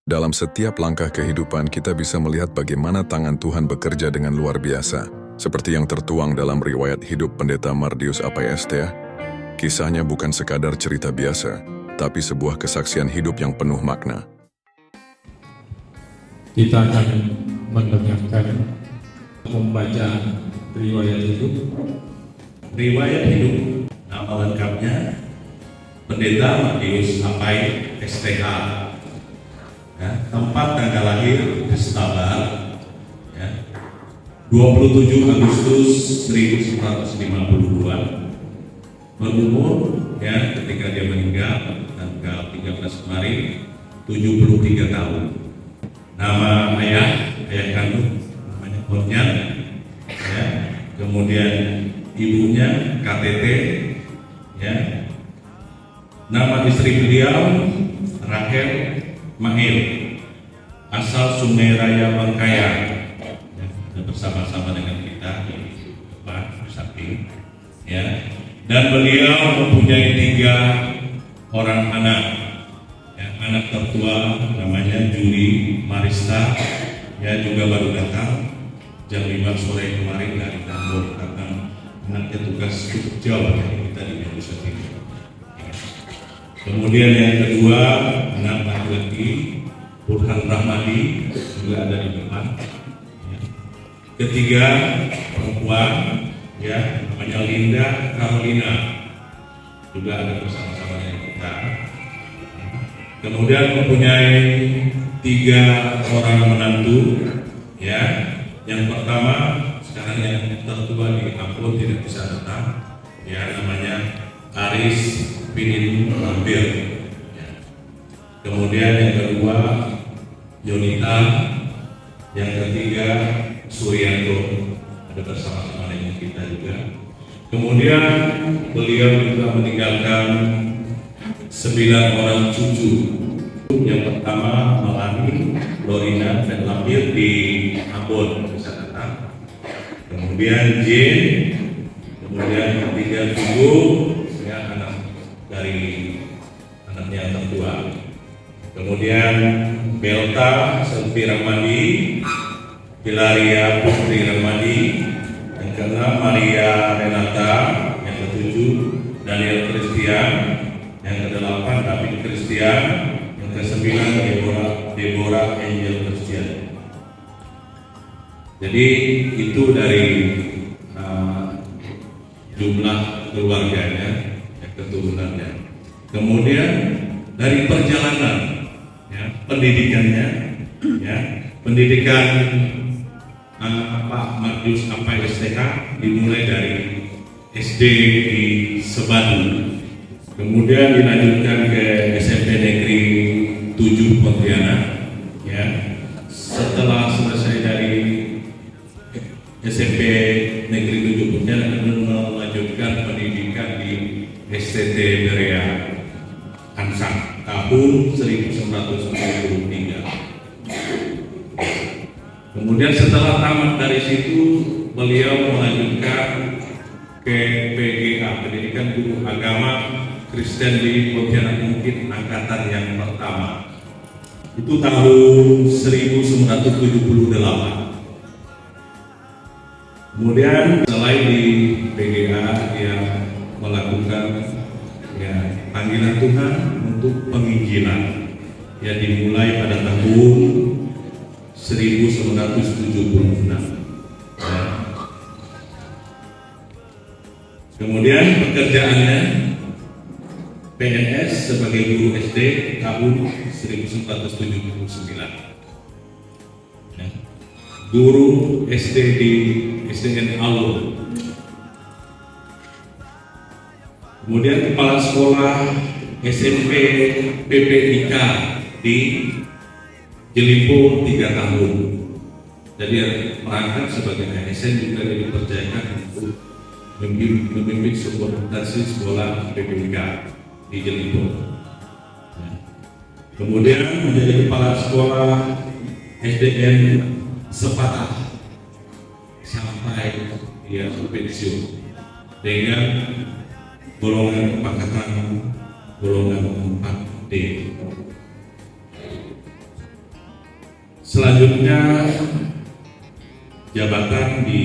Dalam setiap langkah kehidupan, kita bisa melihat bagaimana tangan Tuhan bekerja dengan luar biasa. Seperti yang tertuang dalam riwayat hidup Pendeta Mardius Apayestea, kisahnya bukan sekadar cerita biasa, tapi sebuah kesaksian hidup yang penuh makna. Kita akan mendengarkan pembacaan riwayat hidup. Riwayat hidup, nama lengkapnya Pendeta Mardius Apayestea. Ya, tempat tanggal lahir Stabar, ya, 27 Agustus 1952. Berumur, ya, ketika dia meninggal tanggal 13 kemarin 73 tahun. Nama ayah kandung namanya Honyan, ya. Kemudian ibunya KTT, ya. Nama istri beliau Rahel Mahir, asal Sungai Raya Bangkayang, ya, bersama-sama dengan kita di depan samping, ya. Dan beliau mempunyai 3 orang anak, ya. Anak tertua namanya Juli Marista, ya, juga baru datang jam 5 sore kemarin dari Tambor karena anaknya tugas cukup jauh dari kita di Indonesia Timur. Kemudian yang kedua, anak laki-laki Burhan Rahmadi, juga ada di depan, ya. Ketiga, perempuan, ya, namanya Linda Carolina, juga ada bersama-sama dengan kita. Kemudian mempunyai 3 orang menantu, ya. Yang pertama, sekarang yang tertua di Ambon tidak bisa datang, ya, namanya Aris Pinin Lampir, ya. Kemudian yang kedua Yonita, yang ketiga Suryanto, ada bersama-sama dengan kita juga. Kemudian beliau juga meninggalkan 9 orang cucu. Yang pertama Melani, Lorina, dan Lampir di Ambon bisa datang. Kemudian Jane, kemudian yang ketiga Tugu, ya, anak dari anaknya yang tertua. Kemudian Belta Selvi Ramadi, Hilaria Putri Ramadi, yang ke-6 Maria Renata, yang ke-7 Daniel Christian, yang ke-8 David Christian, yang ke-9 Deborah Angel Christian. Jadi itu dari jumlah keluarganya, ya, keturunannya. Kemudian dari perjalanan, ya, pendidikannya, ya, pendidikan Pak Mardius Apayestea dimulai dari SD di Sebadu, kemudian dilanjutkan ke SMP Negeri 7 Pontianak, ya. Setelah selesai dari SMP Negeri 7 Pontianak, melanjutkan pendidikan di STT Berea Ansang tahun 1993. Kemudian setelah tamat dari situ, beliau melanjutkan ke PGA, Pendidikan Guru Agama Kristen di Pontianak, mungkin angkatan yang pertama. Itu tahun 1978. Kemudian selain di PGA, dia melakukan, ya, panggilan Tuhan untuk penginjilan, ya, dimulai pada tahun 1976. Ya. Kemudian pekerjaannya PNS sebagai guru SD tahun 1979. Ya. Guru SD di SDN Alur. Kemudian kepala sekolah SMP PPIK di Jelimpo 3 tahun. Jadi merangkap sebagai ASN, juga dipercayakan untuk memimpin sebuah akuntansi sekolah PPIK di Jelimpo. Kemudian menjadi kepala sekolah SDN Sepatah sampai dia pensiun dengan golongan kepangkatan golongan 4D. Selanjutnya jabatan di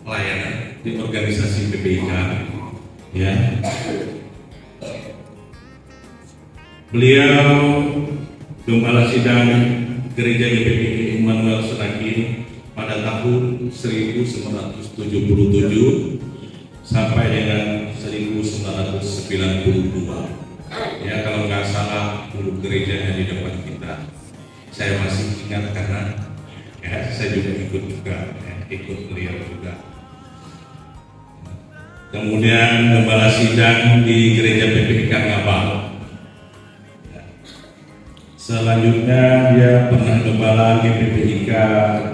pelayanan di organisasi PPIK, ya. Beliau Gembala Sidang Gereja GPI Immanuel Serakin pada tahun 1977 sampai dengan 1992. Ya, kalau nggak salah dulu gerejanya di depan kita. Saya masih ingat karena ya, saya juga ikut melihat juga. Kemudian Gembala Sidang di Gereja PPIK Ngabal. Selanjutnya dia pernah gembala GPPIK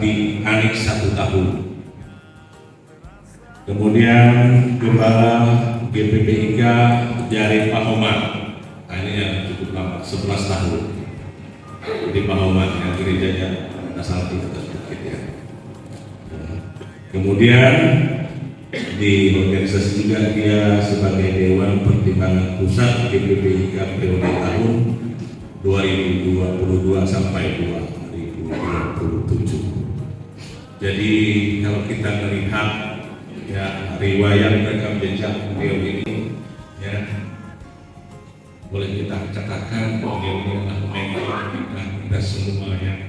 di Anix 1 tahun. Kemudian gembala GPPIK dari Pahoman. Nah, ini yang cukup lama, 11 tahun di Pahoman, yang gerejanya asal di atas bukit, ya. Kemudian di organisasi juga dia sebagai Dewan Pertimbangan Pusat GPPIK periode tahun 2022 sampai 2027. Jadi kalau kita melihat ya riwayat rekam jejak beliau ini, ya boleh kita katakan beliau adalah mentor kita semua, ya.